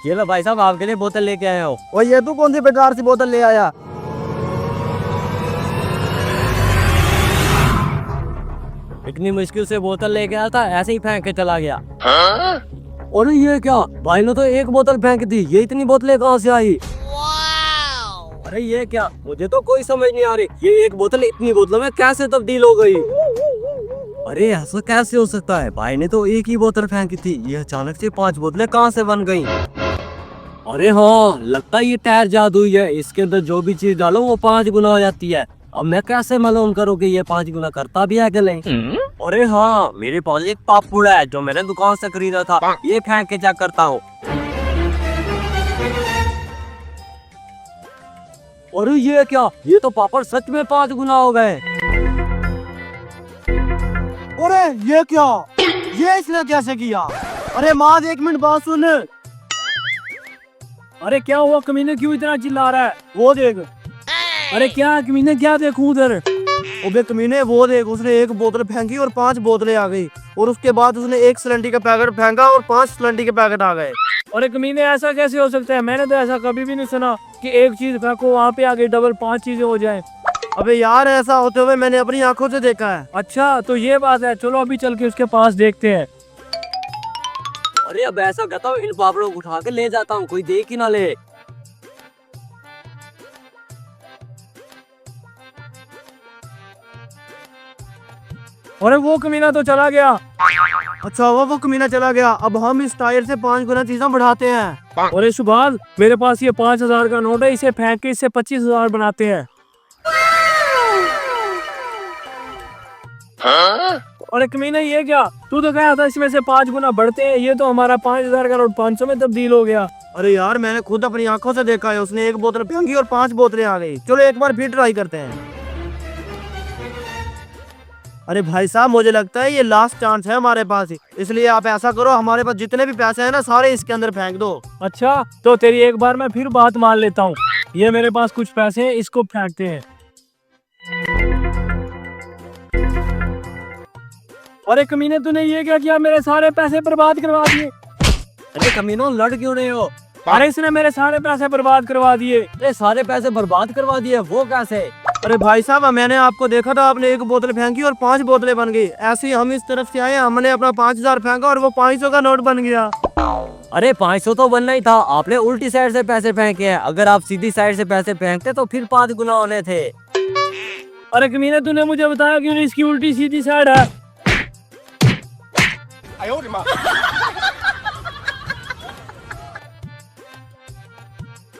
ये लो भाई साहब, आपके लिए बोतल लेके आया हूँ। और ये तू कौन सी बेकार सी बोतल ले आया? इतनी मुश्किल से बोतल लेके आया था, ऐसे ही फेंक के चला गया। और ये क्या, भाई ने तो एक बोतल फेंक दी, ये इतनी बोतलें कहाँ से आई? अरे ये क्या, मुझे तो कोई समझ नहीं आ रही, ये एक बोतल इतनी बोतलों में कैसे तब्दील हो गई? अरे ऐसा कैसे हो सकता है? भाई ने तो एक ही बोतल फेंकी थी, ये अचानक से 5 बोतलें कहाँ से बन गई? अरे हाँ, लगता है ये टायर जादू ही है, इसके अंदर जो भी चीज डालो वो 5 गुना हो जाती है। अब मैं कैसे मालूम करूँ कि ये 5 गुना करता भी है कि नहीं? अरे हाँ, मेरे पास एक पापड़ है जो मैंने दुकान से खरीदा था, ये फेंक के चेक करता हूँ। अरे ये क्या, ये तो पापड़ सच में 5 गुना हो गए। अरे ये क्या, ये इसने कैसे किया? अरे माँ, 1 मिनट बात सुन। अरे क्या हुआ कमीने, क्यों इतना चिल्ला रहा है? वो देख। अरे क्या कमीने, क्या देखूं उधर? अबे कमीने, वो देख, उसने एक बोतल फेंकी और 5 बोतलें आ गई, और उसके बाद उसने एक सिलेंडर का पैकेट फेंका और 5 सिलेंडर के पैकेट आ गए। अरे कमीने, ऐसा कैसे हो सकता है? मैंने तो ऐसा कभी भी नहीं सुना कि एक चीज फेंको वहाँ पे आगे डबल 5 चीजें हो जाएं। अबे यार, ऐसा होते हुए मैंने अपनी आंखों से देखा है। अच्छा तो ये बात है, चलो अभी चल के उसके पास देखते हैं। अरे अब ऐसा कहता हूँ, इन पापड़ों को उठा के ले जाता हूँ, कोई देख ही ना ले। अरे वो कमीना तो चला गया। अच्छा हुआ वो कमीना चला गया, अब हम इस टायर से 5 गुना चीजें बढ़ाते हैं। अरे सुभान, मेरे पास ये 5,000 का नोट है, इसे फेंक के इससे 25,000 बनाते हैं। अरे कमीना, ये क्या, तू तो कहा था इसमें से 5 गुना बढ़ते हैं, ये तो हमारा 5,000 का नोट 500 में तब्दील हो गया। अरे यार, मैंने खुद अपनी आंखों से देखा है, उसने एक बोतल फेंकी और 5 बोतलें आ गई। चलो एक बार फिर ट्राई करते हैं। अरे भाई साहब, मुझे लगता है ये लास्ट चांस है हमारे पास, इसलिए आप ऐसा करो, हमारे पास जितने भी पैसे हैं ना, सारे इसके अंदर फेंक दो। अच्छा तो तेरी एक बार मैं फिर बात मान लेता हूँ, ये मेरे पास कुछ पैसे हैं, इसको फेंकते हैं। अरे कमीने, तूने ये क्या किया, मेरे सारे पैसे बर्बाद करवा दिए। अरे कमीनों, लड़ क्यों रहे हो? अरे इसने मेरे सारे पैसे बर्बाद करवा दिए। अरे सारे पैसे बर्बाद करवा दिए, वो कैसे? अरे भाई साहब, मैंने आपको देखा था, आपने एक बोतल फेंकी और 5 बोतलें बन गई। ऐसे ही हम इस तरफ से आए, हमने अपना 5,000 फेंका और वो 500 का नोट बन गया। अरे 500 तो बनना ही था, आपने उल्टी साइड से पैसे फेंके हैं, अगर आप सीधी साइड से पैसे फेंकते तो फिर 5 गुना होने थे। अरे कमीने, तूने मुझे बताया क्यों नहीं इसकी उल्टी सीधी साइड है?